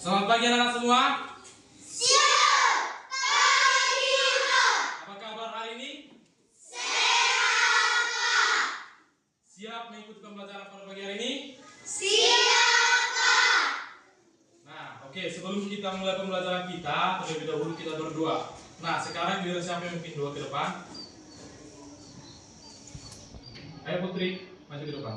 Selamat pagi anak-anak semua. Siap pagi, Pak. Apa kabar hari ini? Sehat, Pak. Siap mengikuti pembelajaran pada pagi hari ini? Siap, Pak. Nah, oke, sebelum kita mulai pembelajaran kita, terlebih dahulu kita berdoa. Nah, sekarang giliran siapa yang memimpin doa ke depan? Ayo Putri, maju ke depan.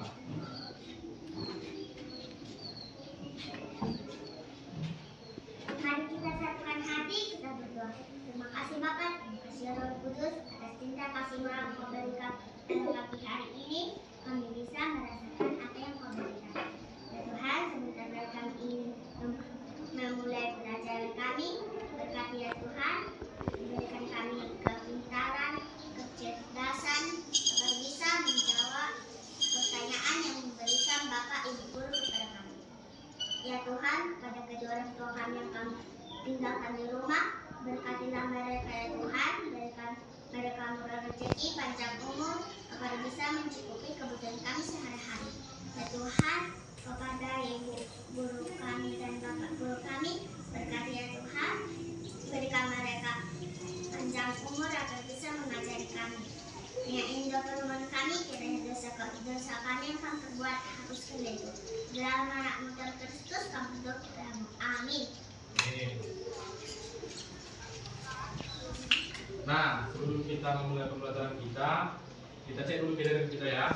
Mari kita satukan hati, kita berdoa. Terima kasih Bapak, terima kasih Roh Kudus atas cinta kasih yang Kau berikan pada pagi hari ini. Kami bisa merasakan apa yang Kau berikan. Ya Tuhan, sebentar lagi kami ingin memulai pelajaran kami. Berkati ya Tuhan, berikan kami kepintaran, kecerdasan, agar bisa menjawab pertanyaan yang diberikan Bapak Ibu Guru kepada kami. Ya Tuhan, pada kedua orang tua kami yang kami tinggalkan di rumah, berkatilah mereka ya Tuhan, berikan mereka murah rezeki, panjang umur, agar bisa mencukupi kebutuhan kami sehari-hari. Ya Tuhan, kepada ibu guru kami dan bapak guru kami, berkati ya Tuhan, berikan mereka panjang umur agar bisa mengajari kami. Ya Indah firman kami, kiranya dosa kami yang kami perbuat hapuskan itu. Dalam anak Tuhan Kristus kami berdoa. Amin. Nah, sebelum kita memulai pembelajaran kita cek dulu keadaan kita ya.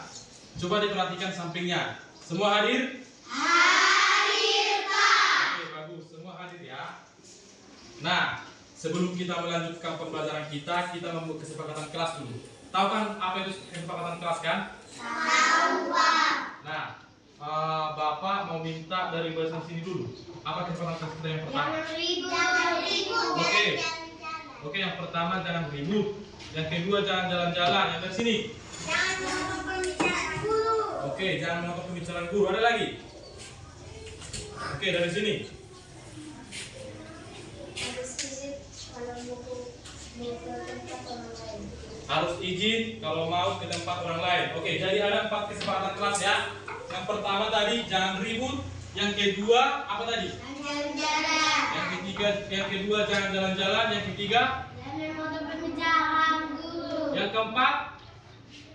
Coba diperhatikan sampingnya. Semua hadir? Hadir, Pak. Oke, bagus. Semua hadir ya. Nah, sebelum kita melanjutkan pembelajaran kita membuat kesepakatan kelas dulu. Tahu kan apa itu kesepakatan kelas kan? Tahu, Pak. Nah, Bapak mau minta dari barisan sini dulu. Apa kesepakatan kelas kita yang pertama? Jangan ribut. Oke. Oke, yang pertama jangan ribut. Yang kedua jangan jalan-jalan. Yang dari sini. Jangan menonton pembicaraan guru. Oke, jangan menonton pembicaraan guru. Ada lagi? Oke, dari sini. Harus izin kalau mau ke tempat orang lain. Harus izin kalau mau ke tempat orang lain. Oke, jadi ada 4 kesepakatan kelas ya. Yang pertama tadi jangan ribut. Yang kedua apa tadi? Jalan-jalan. Yang kedua jangan jalan-jalan. Yang ketiga, Jangan menonton pembicaraan guru. yang keempat.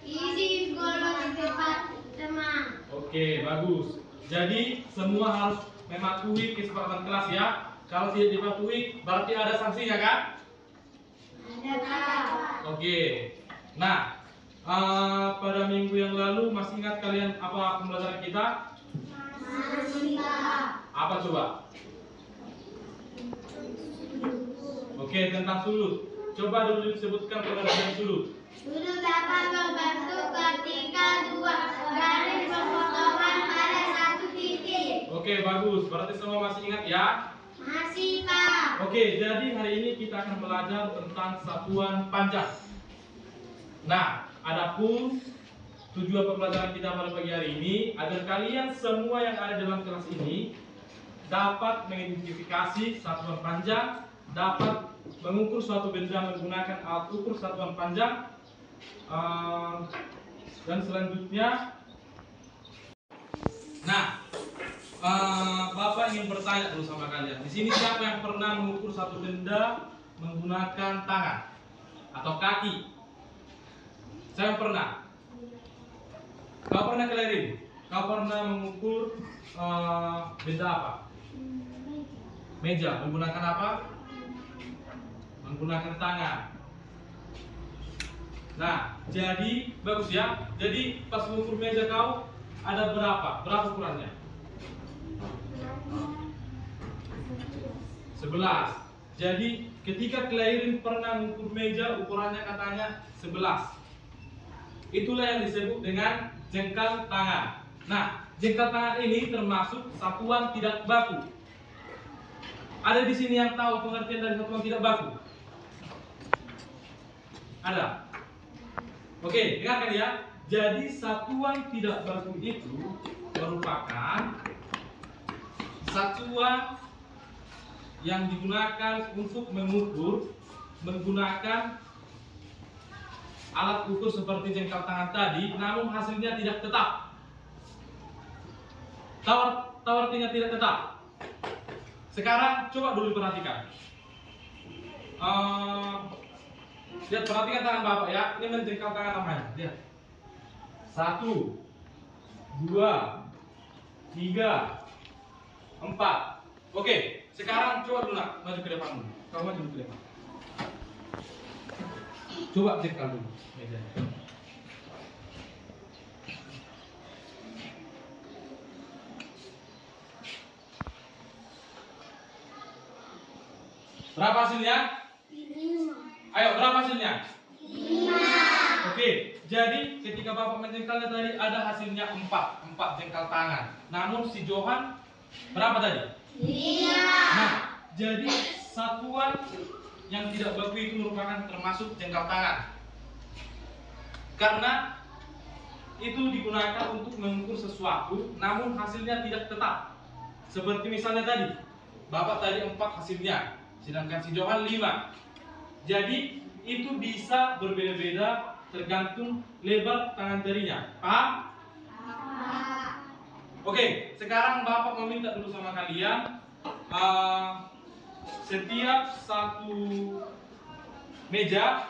Izin kalau di tempat teman. Oke, bagus. Jadi semua harus mematuhi kesepakatan kelas ya. Kalau tidak dipatuhi, berarti ada sanksinya kan? Ada Pak. Oke. Nah, pada minggu yang lalu masih ingat kalian apa pembelajaran kita? Masih Pak. Apa coba? Oke, tentang sulut. Coba dulu disebutkan pengertian sulut. Sudut dapat membentuk ketika dua garis berpotongan pada satu titik. Oke, bagus. Berarti semua masih ingat ya? Masih Pak. Oke, jadi hari ini kita akan belajar tentang satuan panjang. Nah, adapun tujuan pembelajaran kita pada pagi hari ini agar kalian semua yang ada dalam kelas ini dapat mengidentifikasi satuan panjang, dapat mengukur suatu benda menggunakan alat ukur satuan panjang, dan selanjutnya. Nah, Bapak ingin bertanya dulu sama kalian. Di sini siapa yang pernah mengukur satu benda menggunakan tangan atau kaki? Saya pernah. Kau pernah keliling? Kau pernah mengukur benda apa? Meja. Menggunakan apa? Menggunakan tangan. Nah, jadi bagus ya. Jadi pas mengukur meja kau ada berapa? Berapa ukurannya? 11. Jadi ketika keliling pernah mengukur meja ukurannya katanya 11. Itulah yang disebut dengan jengkal tangan. Nah, jengkal tangan ini termasuk satuan tidak baku. Ada di sini yang tahu pengertian dari satuan tidak baku? Ada? Oke, dengarkan ya. Jadi satuan tidak baku itu merupakan satuan yang digunakan untuk mengukur menggunakan alat ukur seperti jengkal tangan tadi, namun hasilnya tidak tetap. Tahu artinya tidak tetap? Sekarang coba dulu perhatikan. Lihat, perhatikan tangan Bapak ya. Ini menjengkal tangan namanya. Lihat. 1, 2, 3, 4. Oke, sekarang coba dulu nak, maju ke depan dulu. Kamu maju dulu ke depan. Coba jengkal dulu mejanya. Berapa hasilnya? 5. Ayo, berapa hasilnya? 5. Oke, jadi ketika Bapak menjengkalnya tadi ada hasilnya 4 jengkal tangan. Namun si Johan berapa tadi? 5. Nah, jadi satuan yang tidak baku itu merupakan termasuk jengkal tangan. Karena itu digunakan untuk mengukur sesuatu, namun hasilnya tidak tetap. Seperti misalnya tadi, Bapak tadi 4 hasilnya, sedangkan si Johan 5. Jadi itu bisa berbeda-beda tergantung lebar tangan jarinya. Paham? Oke, sekarang Bapak meminta dulu sama kalian, setiap satu meja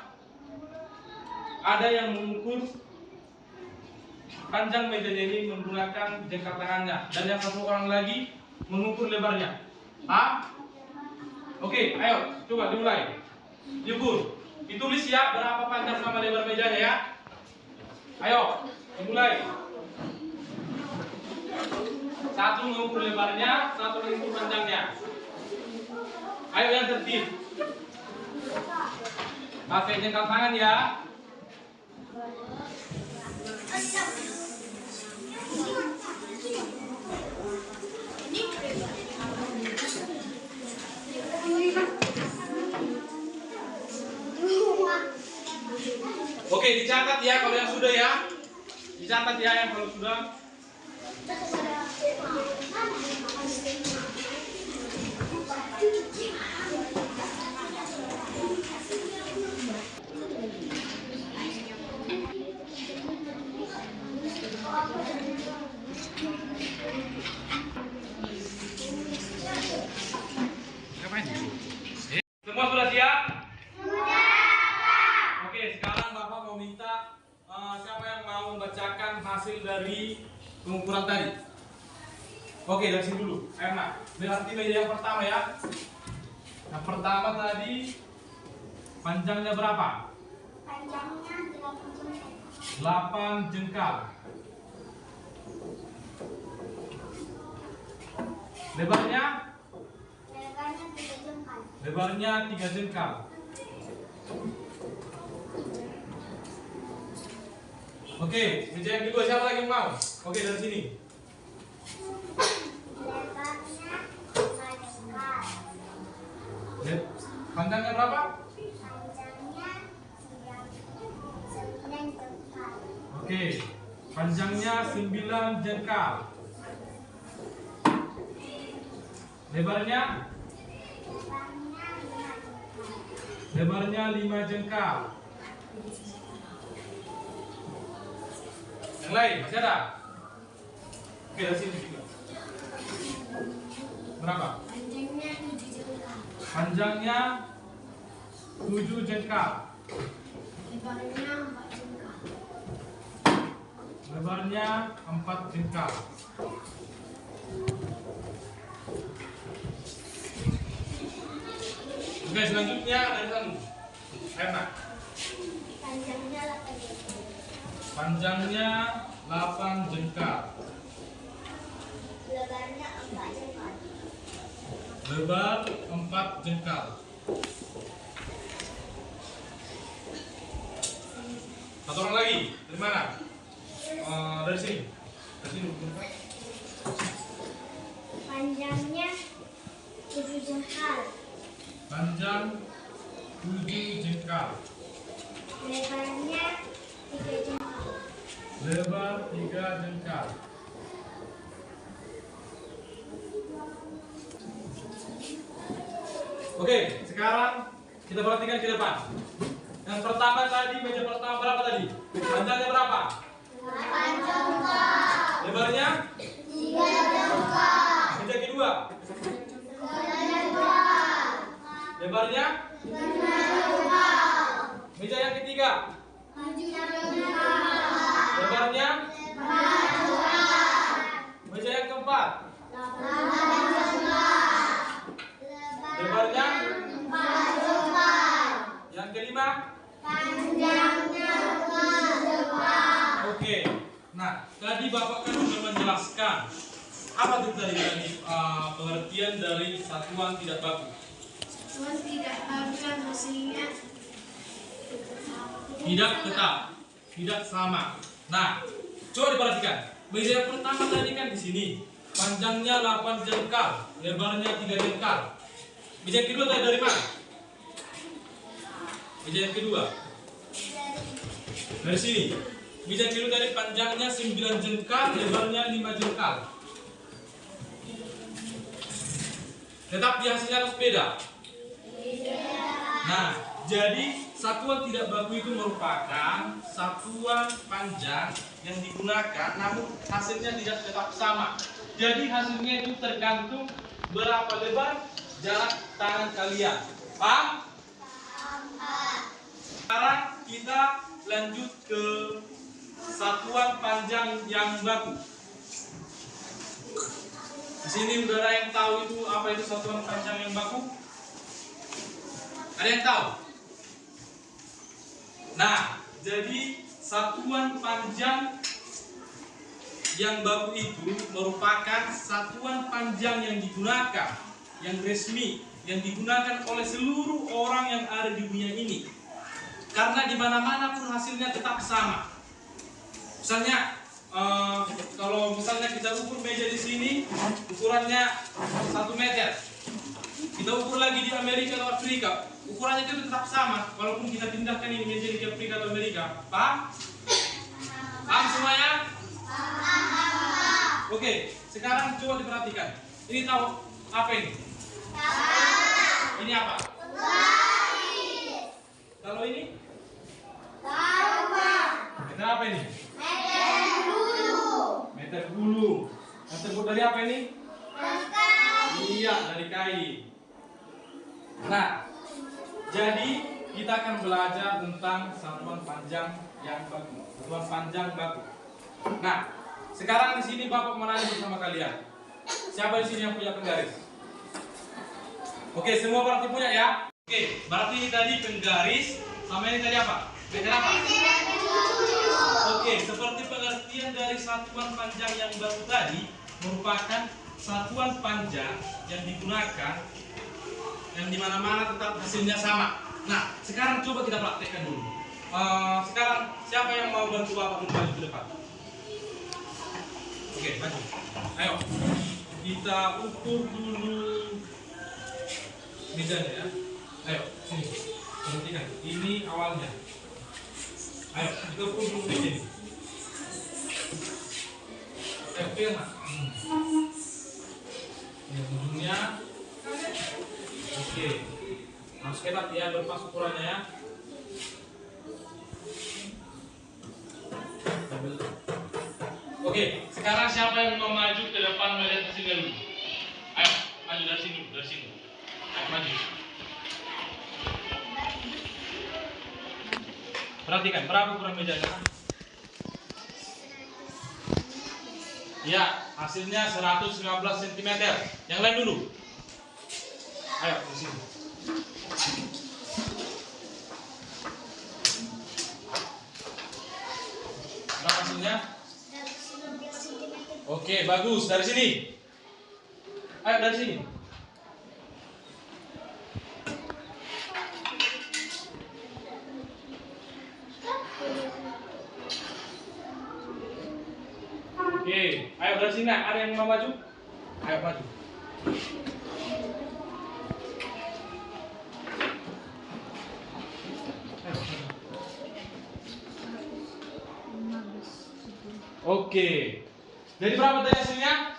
ada yang mengukur panjang mejanya ini menggunakan jengkal tangannya, dan yang satu orang lagi mengukur lebarnya. Paham? Oke, ayo coba dimulai. Diukur, ditulis ya berapa panjang sama lebar mejanya ya. Ayo, dimulai. Satu mengukur lebarnya, satu mengukur panjangnya. Ayo yang tertib. Pakai jengkal tangan ya. Oke, dicatat ya kalau yang sudah ya. Dicatat ya yang kalau sudah. Semua sudah siap? Oke, sekarang Bapak mau minta siapa yang mau membacakan hasil dari pengukuran tadi. Oke, dari sini dulu. Ayo nak, berarti meja yang pertama ya. Yang pertama tadi panjangnya berapa? Panjangnya 8 jengkal. 8 jengkal. Lebarnya? Lebarnya 3 jengkal. Lebarnya 3 jengkal. Oke, meja yang kedua siapa lagi yang mau? Oke, dari sini. Lebarnya 5 jengkal. Panjangnya berapa? Panjangnya 9 jengkal. Oke, panjangnya 9 jengkal. Lebarnya? Lebarnya 5 jengkal. Yang lain masih ada? Oke, dari sini juga. Berapa? Panjangnya 7 jengkal. Panjangnya 7 jengkal. Lebarnya 4 jengkal. Lebarnya 4 jengkal. Oke, selanjutnya dari sana. Ayo nak. Panjangnya 8 jengkal. Panjangnya 8 jengkal. Lebarnya 4 jengkal. Lebar 4 jengkal. Satu orang lagi. Dari mana? Dari sini. Dari sini. Panjangnya 7 jengkal. Panjang 7 jengkal. Lebarnya 3 jengkal. Lebar 3 jengkal. Oke, sekarang kita perhatikan ke depan. Yang pertama tadi, meja pertama berapa tadi? Panjangnya berapa? 8 jengkal. Lebarnya? 3 jengkal. Meja kedua? 3 Lebarnya? Meja yang ketiga. Lebarnya? Meja yang keempat. Lebarnya? Yang kelima? Oke. Nah, tadi Bapak kan sudah menjelaskan apa itu tadi pengertian dari satuan tidak baku. Satuan tidak baku hasilnya Tidak tetap, tidak sama. Nah, coba diperhatikan. Meja yang pertama tadi kan di sini, panjangnya 8 jengkal, lebarnya 3 jengkal. Meja yang kedua tadi dari mana? Meja yang kedua dari sini. Meja yang kedua tadi panjangnya 9 jengkal, lebarnya 5 jengkal. Tetap di hasilnya harus beda. Nah, jadi satuan tidak baku itu merupakan satuan panjang yang digunakan namun hasilnya tidak tetap sama. Jadi hasilnya itu tergantung berapa lebar jarak tangan kalian. Paham? Sekarang kita lanjut ke satuan panjang yang baku. Di sini udara yang tahu itu apa itu satuan panjang yang baku? Ada yang tahu? Nah, jadi satuan panjang yang baku itu merupakan satuan panjang yang digunakan, yang resmi, yang digunakan oleh seluruh orang yang ada di dunia ini. Karena di mana-mana pun hasilnya tetap sama. Misalnya, kalau misalnya kita ukur meja di sini, ukurannya 1 meter. Kita ukur lagi di Amerika atau Afrika, ukurannya itu tetap sama, walaupun kita pindahkan ini menjadi di Afrika atau Amerika. Paham? Paham semuanya? Oke, sekarang coba diperhatikan. Ini tahu apa ini? Ini apa? Kalau ini? Meter apa ini? Meter bulu. Yang terbuat dari apa ini? Iya, dari kain. Nah, jadi kita akan belajar tentang satuan panjang yang baku, satuan panjang baku. Nah, sekarang di sini Bapak menanya bersama kalian. Siapa di sini yang punya penggaris? Oke, semua berarti punya ya? Oke, berarti ini tadi penggaris, sama ini tadi apa? Meter apa? Oke, seperti pengertian dari satuan panjang yang baku tadi merupakan satuan panjang yang digunakan yang dimana-mana tetap hasilnya sama. Nah, sekarang coba kita praktekkan dulu. Sekarang siapa yang mau bantu Bapak maju ke depan? Oke, maju. Ayo, kita ukur dulu mejanya ya. Ayo, sini. Perhatikan, ini awalnya. Ayo, kita ukur dulu meja ini. Ayo, pegang. Ini ujungnya. Oke, harus ketat ya, berpas ukurannya ya. Oke, sekarang siapa yang mau maju ke depan melihat hasilnya dulu? Ayo, maju dari sini, dari sini. Ayo maju. Perhatikan, berapa ukuran mejanya? Ya, hasilnya 115 cm. Yang lain dulu. Ayo, di sini. Berapa hasilnya? Oke, bagus. Dari sini. Ayo, dari sini. Oke, ayo dari sini. Ada yang mau maju? Ayo maju. Oke. Jadi berapa tadi hasilnya?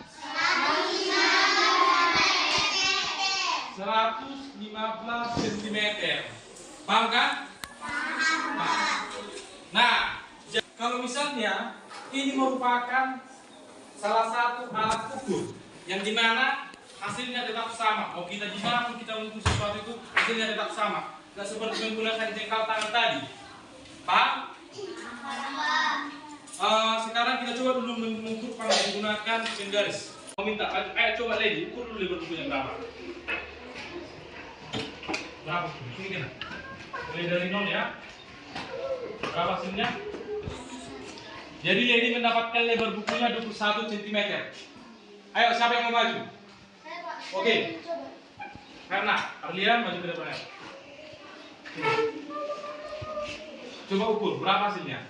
115 cm. Paham kan? Paham. Nah, kalau misalnya ini merupakan salah satu alat ukur yang dimana hasilnya tetap sama. Mau kita gimana pun kita mengukur sesuatu itu, hasilnya tetap sama. Nggak seperti menggunakan jengkal tangan tadi. Paham? Sekarang kita coba dulu mengukur menggunakan penggaris. Mau minta, ayo coba Lady, ukur dulu lebar bukunya berapa? Berapa? Ini kena. Mulai dari 0 ya. Berapa hasilnya? Jadi Lady mendapatkan lebar bukunya 21 cm. Ayo, siapa yang mau maju? Oke. Karena Arlian maju ke depan. Coba ukur, berapa hasilnya?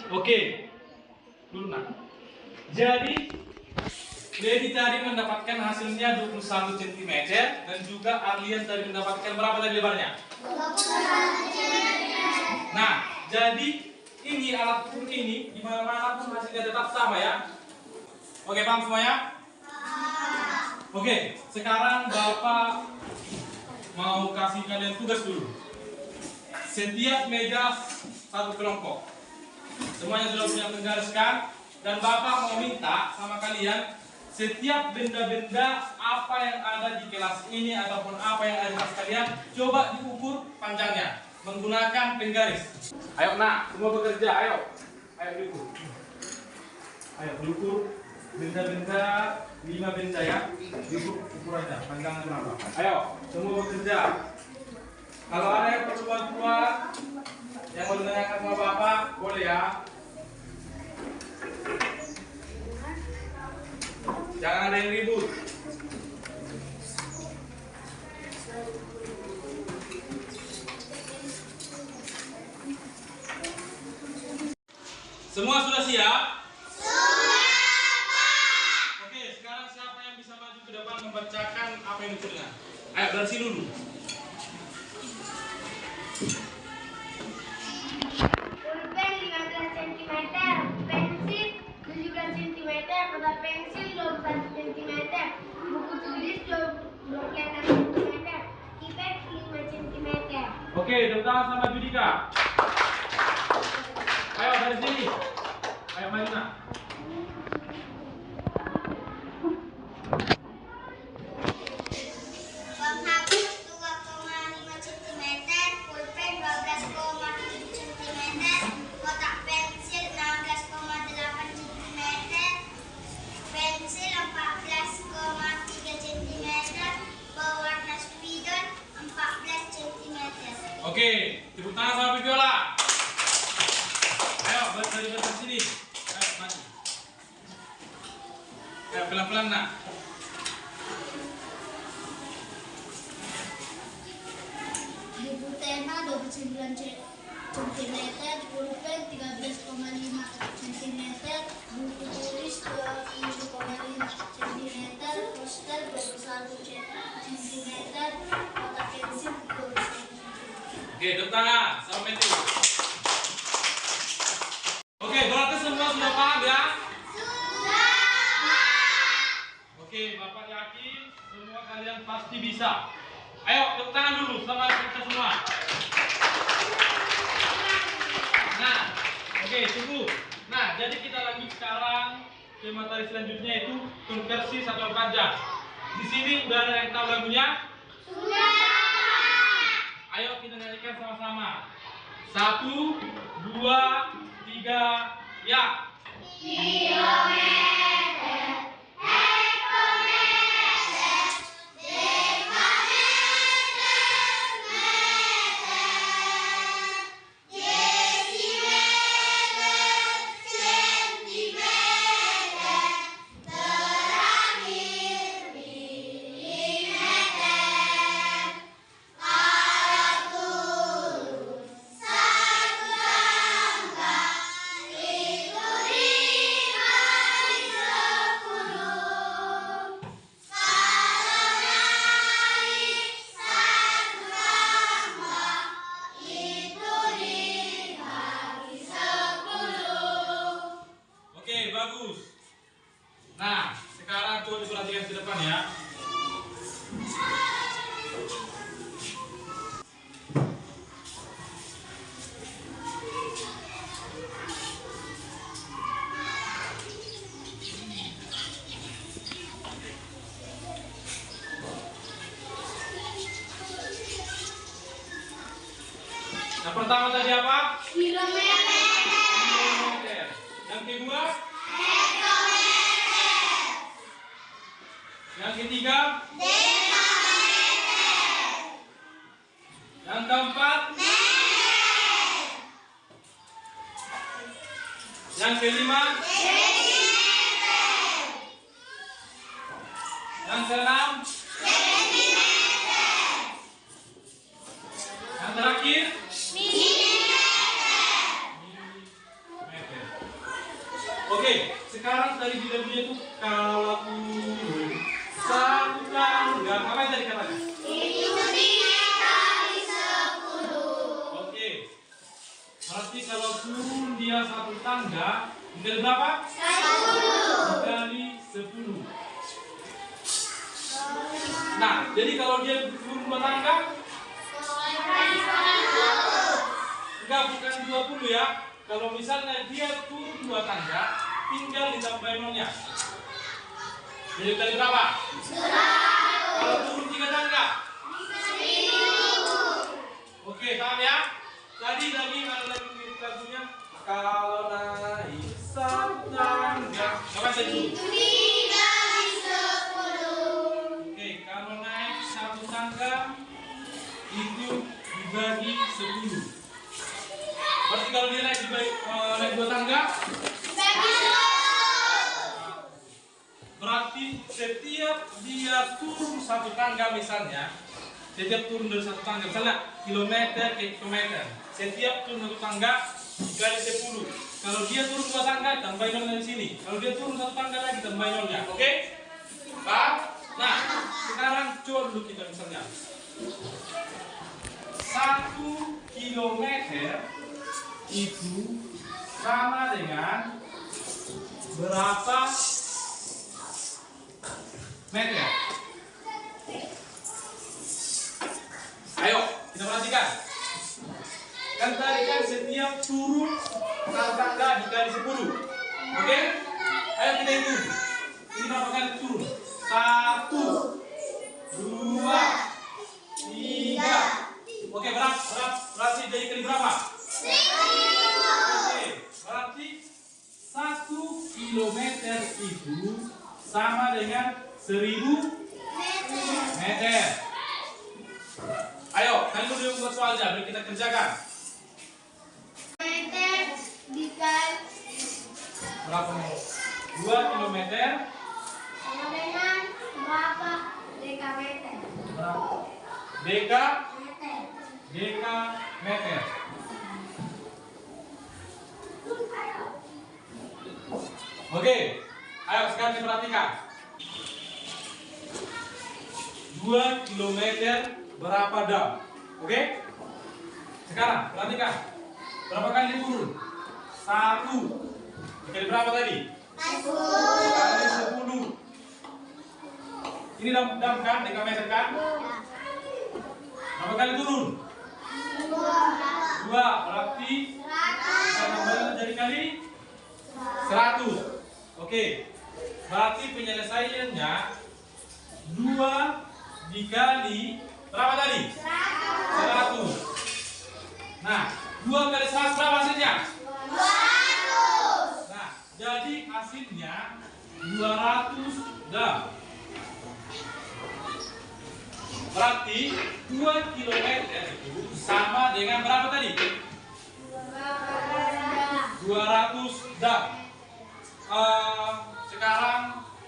Oke. Dulu nak. Jadi Lady tadi mendapatkan hasilnya 21 cm dan juga Arlian tadi mendapatkan berapa tadi lebarnya? 21 cm. Nah, jadi ini alat ukur ini di mana-mana pun hasilnya tetap sama ya. Oke, paham semuanya? Oke, sekarang Bapak mau kasih kalian tugas dulu. Setiap meja satu kelompok. Semuanya sudah punya penggaris kan? Dan Bapak mau minta sama kalian setiap benda-benda apa yang ada di kelas ini ataupun apa yang ada di kelas kalian, coba diukur panjangnya menggunakan penggaris. Ayo nak, semua bekerja, ayo. Ayo diukur. Ayo diukur benda-benda 5 benda ya. Diukur ukurannya, panjangnya berapa. Ayo, semua bekerja. Kalau ada yang perlu bantuan yang mau ditanyakan sama Bapak, boleh ya. Jangan ada yang ribut. Semua sudah siap? Sudah, Pak. Oke, sekarang siapa yang bisa maju ke depan membacakan apa yang ditulisnya? Ayo, dari sini dulu. Pulpen 15 cm, pensil 17 cm, peta pensil 21 cm, buku tulis 26 cm, kipet 5 cm. Oke, tepuk tangan sama Judika. Ayo dari sini. Ayo maju nak. Penghapus 2,5 cm, pulpen 12,7 cm, kotak pensil 16,8 cm, pensil 14,3 cm, pewarna spidol 14 cm. Oke, tepuk tangan sama Viola. Ayo dari sini. Ayo maju. Ayo pelan-pelan nak. Buku tema 29 cm, pulpen 13,5 cm, buku tulis 20,5 cm, poster 21 cm, kotak pensil 21 cm. Oke, tepuk tangan sama Matthew. Oke, berarti semua sudah paham ya? Sudah. Oke, Bapak yakin semua kalian pasti bisa. Ayo, tepuk tangan dulu sama kita semua. Nah, oke, tunggu. Nah, jadi kita lanjut sekarang ke materi selanjutnya itu konversi satuan panjang. Di sini udah ada yang tahu lagunya? Sudah. Ayo kita nyanyikan sama-sama. 1, 2, 3, ya. Kilometer, hektometer, dekameter, meter, desimeter, sentimeter, terakhir milimeter. Alat tulis satu tambah itu 5 10. Skala naik satu tambah itu 5 10. Oke, bagus. Nah, sekarang coba diperhatikan ke depan ya. pertama tadi apa? Kilometer. Kilometer. Yang kedua? Hektometer. Yang ketiga? Dekameter. Yang keempat? Meter. Yang kelima? Desimeter. Yang keenam? Sentimeter. Yang terakhir? Milimeter. Milimeter. Oke, sekarang tadi di dalamnya itu kalau turun satu tangga, apa yang tadi katanya? Itu 3 kali 10. Oke, berarti kalau turun dia satu tangga, dikali berapa? 10. Dikali 10. Nah, jadi kalau dia turun 2 tangga, enggak, bukan 20 ya. Kalau misalnya dia turun 2 tangga, tinggal ditambahin nolnya. Jadi kali berapa? 100. Kalau turun 3 tangga? 1000. Oke, paham ya? Tadi ada lagi mirip lagunya. Kalau naik satu tangga, apa tadi? Itu 3 kali 10. Oke, kalau naik satu tangga itu dibagi 10. Berarti kalau dia naik naik 2 tangga, Bagi 10. berarti setiap dia turun satu tangga misalnya, setiap turun dari satu tangga, misalnya kilometer ke kilometer, setiap turun satu tangga dikali 10. Kalau dia turun 2 tangga, tambah nolnya di sini. Kalau dia turun satu tangga lagi, tambah nolnya. Oke? Paham? Nah, sekarang coba dulu kita misalnya 1 kilometer itu sama dengan berapa meter? Ayo, kita perhatikan. Kan tadi kan setiap turun satu tangga dikali 10. Oke? Ayo kita hitung. Ini berapa kali turun? 1, 2, 3. Oke, berarti jadi kali berapa? 1000. Oke, berarti 1 kilometer itu sama dengan 1000 meter. Ayo, kalian udah buat soalnya, mari kita kerjakan. Meter dikali Berapa mau? 2 kilometer sama dengan berapa dekameter? berapa? Meter. Dekameter. Oke, ayo sekarang diperhatikan. 2 kilometer berapa dam? Oke? Sekarang perhatikan. Berapa kali dia turun? 1. Dikali berapa tadi? 10. Kali 10. Ini dam kan? Dekameter kan? Berapa kali turun? 2. Berarti kita tambahin jadi kali 100. Oke. Berarti penyelesaiannya 2 dikali berapa tadi? 100. Nah, 2 kali 100 berapa hasilnya? 200. Nah, jadi hasilnya 200 dam. Berarti 2 kilometer itu sama dengan berapa tadi? 200 dam. Sekarang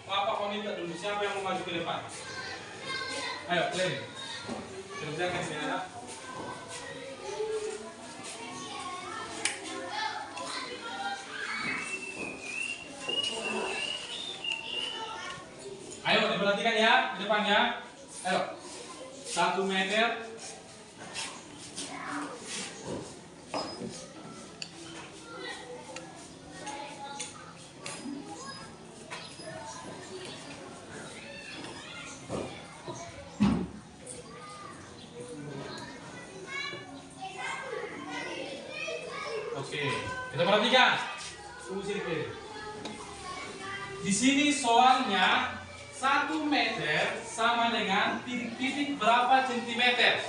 Bapak mau minta dulu siapa yang mau maju ke depan? Ayo, kalian kerjakan ini anak. Ayo diperhatikan ya di depannya. Ayo, 1 meter. Oke, kita perhatikan. Tunggu sedikit. Di sini soalnya 1 meter sama dengan titik-titik berapa sentimeter.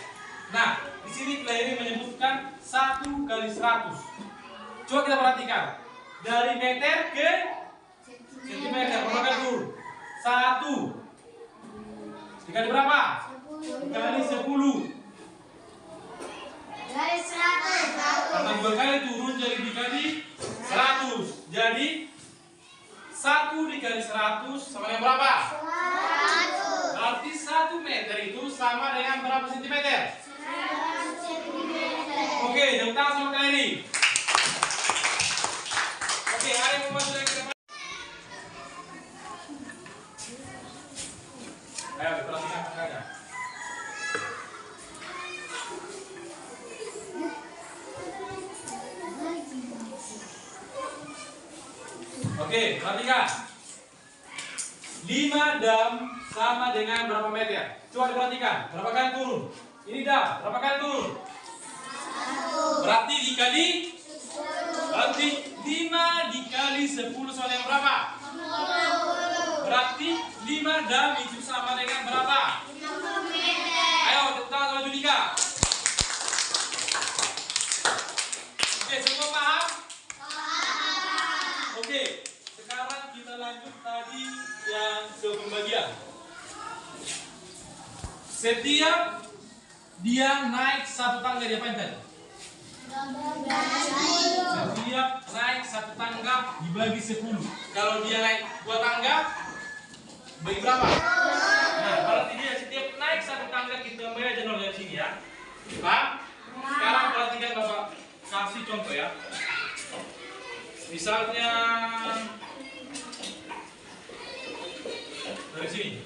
Nah, di Di sini Clary menyebutkan 1 kali 100. Coba kita perhatikan. Dari meter ke sentimeter, berapa turun? 1 dikali berapa? Dikali 10. Dari 100. Karena 2 kali turun jadi dikali 100. Jadi 1 dikali 100 sama dengan berapa? 100. Berarti 1 meter itu sama dengan berapa sentimeter? 100 cm. Oke, tepuk tangan sama Clary. Oke, ada yang mau masuk lagi ke depan? Ayo, perhatikan kakaknya. Oke, perhatikan. 5 dam sama dengan berapa meter? Coba diperhatikan. Berapa kali turun? Ini dam, berapa kali turun? 1. Berarti dikali? Berarti 5 dikali 10 sama dengan berapa? 50. Berarti 5 dam itu sama dengan berapa? 50 meter. Ayo, tepuk tangan sama Judika. Oke, semua paham? Oke, sekarang kita lanjut tadi yang ke pembagian. Setiap dia naik 1 tangga, dia apain tadi? Setiap naik 1 tangga dibagi 10. Kalau dia naik 2 tangga, bagi berapa? Nah, berarti dia setiap naik 1 tangga kita bayar aja nol dari sini ya. Paham? Sekarang perhatikan Bapak kasih contoh ya. Misalnya dari sini.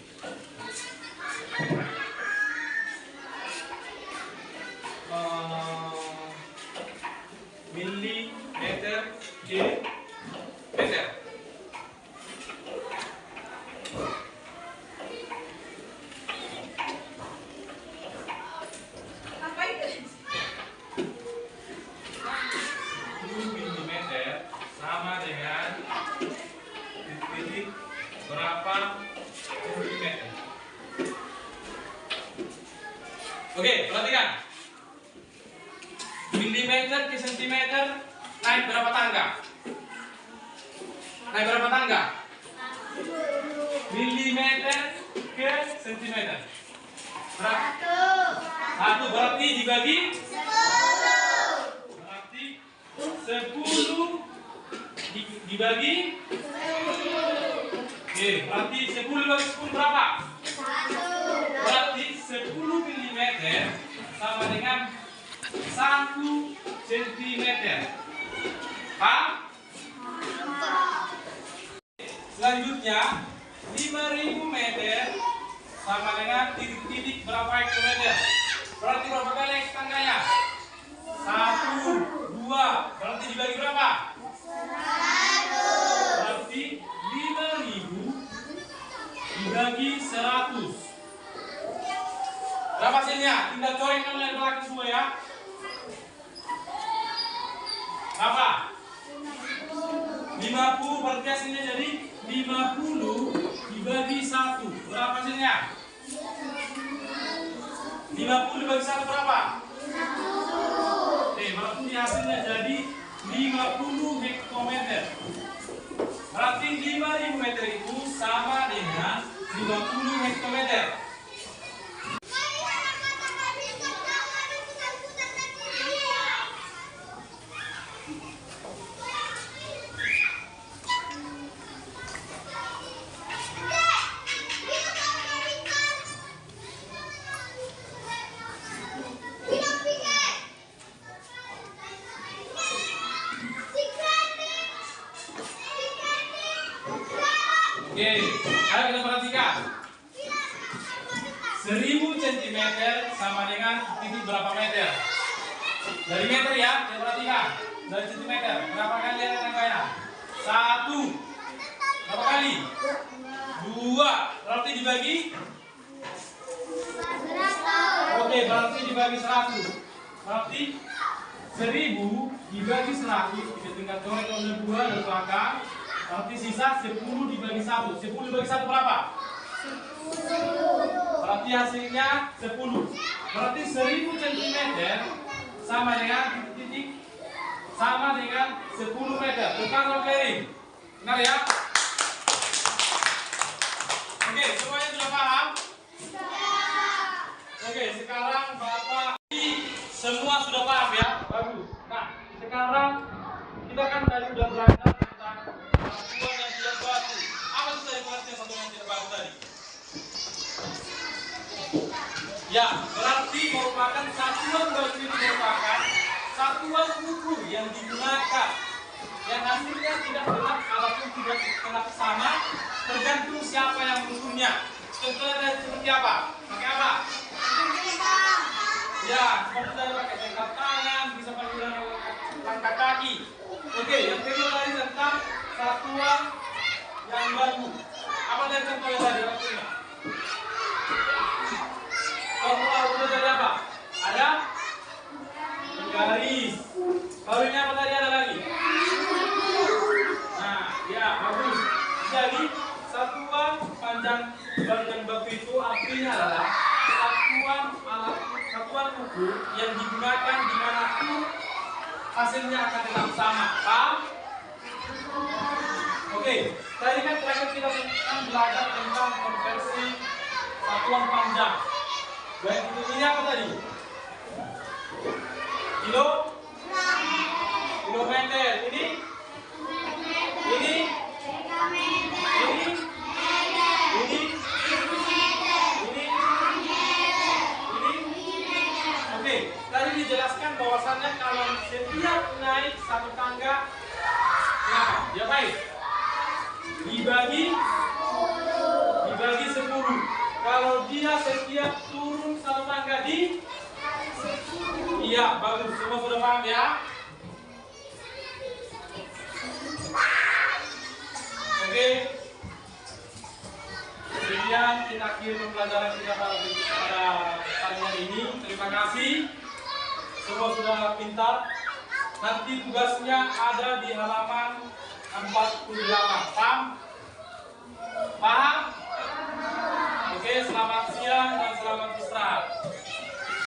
Milimeter ke meter. Apa itu? 10 milimeter sama dengan titik berapa sentimeter. Oke, perhatikan. Milimeter ke sentimeter naik berapa tangga? Naik berapa tangga? Milimeter ke sentimeter. Berapa? 1 berarti dibagi? 10. Berarti 10 dibagi? Oke, berarti 10 dibagi 10 berapa? 1. Berarti 10 mm sama dengan 1 cm. Paham? Selanjutnya 5000 meter sama dengan titik-titik berapa hektometer? Berarti berapa kali tangganya? 1, 2. Berarti dibagi berapa? 100. Berarti 5000 dibagi 100. Berapa hasilnya? Tinggal coret nol dari belakang semua ya. Berapa? 50 berarti hasilnya jadi 50 dibagi 1. Berapa hasilnya? 50 dibagi 1 berapa? 50. Oke, berarti hasilnya jadi 50 hektometer. Berarti 5000 meter itu sama dengan 50 hektometer. Oke, ayo kita perhatikan. 1000 cm sama dengan titik berapa meter? Dari meter ya, kita perhatikan. Dari centimeter, berapa kali lihat tangganya? 1. Berapa kali? 2. Berarti dibagi? 100. Oke, berarti dibagi 100. Berarti 1000 dibagi 100, kita tinggal coret oleh 2 dari belakang. Berarti sisa 10 dibagi 1. 10 dibagi 1 berapa? 10. Berarti hasilnya 10. Berarti 1000 cm sama dengan titik sama dengan 10 meter. Bukan rollering. Benar ya? Oke, semuanya sudah paham? Oke, sekarang Bapak semua sudah paham ya? Bagus. Nah, sekarang kita kan tadi udah belajar tentang satuan yang tidak baku. Apa itu tadi pengertian satuan yang tidak baku tadi? Ya, berarti merupakan satuan baku itu merupakan satuan ukur yang digunakan yang hasilnya tidak genap ataupun tidak genap sama tergantung siapa yang mengukurnya. Contohnya seperti apa? Pakai apa? Ya, seperti tadi pakai jangkar tangan, bisa pakai langkah kaki. Oke, yang kedua tadi tentang satuan yang baku. Apa tadi contohnya tadi? Waktunya. Formula ukur dari apa? Ada garis. Barunya apa tadi ada lagi? Nah, ya bagus. Jadi satuan panjang baku itu artinya adalah satuan ukur yang digunakan dimanapun hasilnya akan tetap sama. Paham? Oke, tadi kan terakhir kita belajar tentang konversi satuan panjang. Baik itu ini apa tadi? Kilometer. Ini? Ini? Oke, tadi dijelaskan bahwasannya kalau setiap naik satu tangga, kenapa? Ya baik. Dibagi 10. Kalau dia setiap turun satu tangga di, iya bagus. Semua sudah paham ya? Oke. Kemudian kita akhiri pembelajaran kita pada hari ini. Terima kasih. Semua sudah pintar. Nanti tugasnya ada di halaman 48. Paham? Paham? Oke, selamat siang.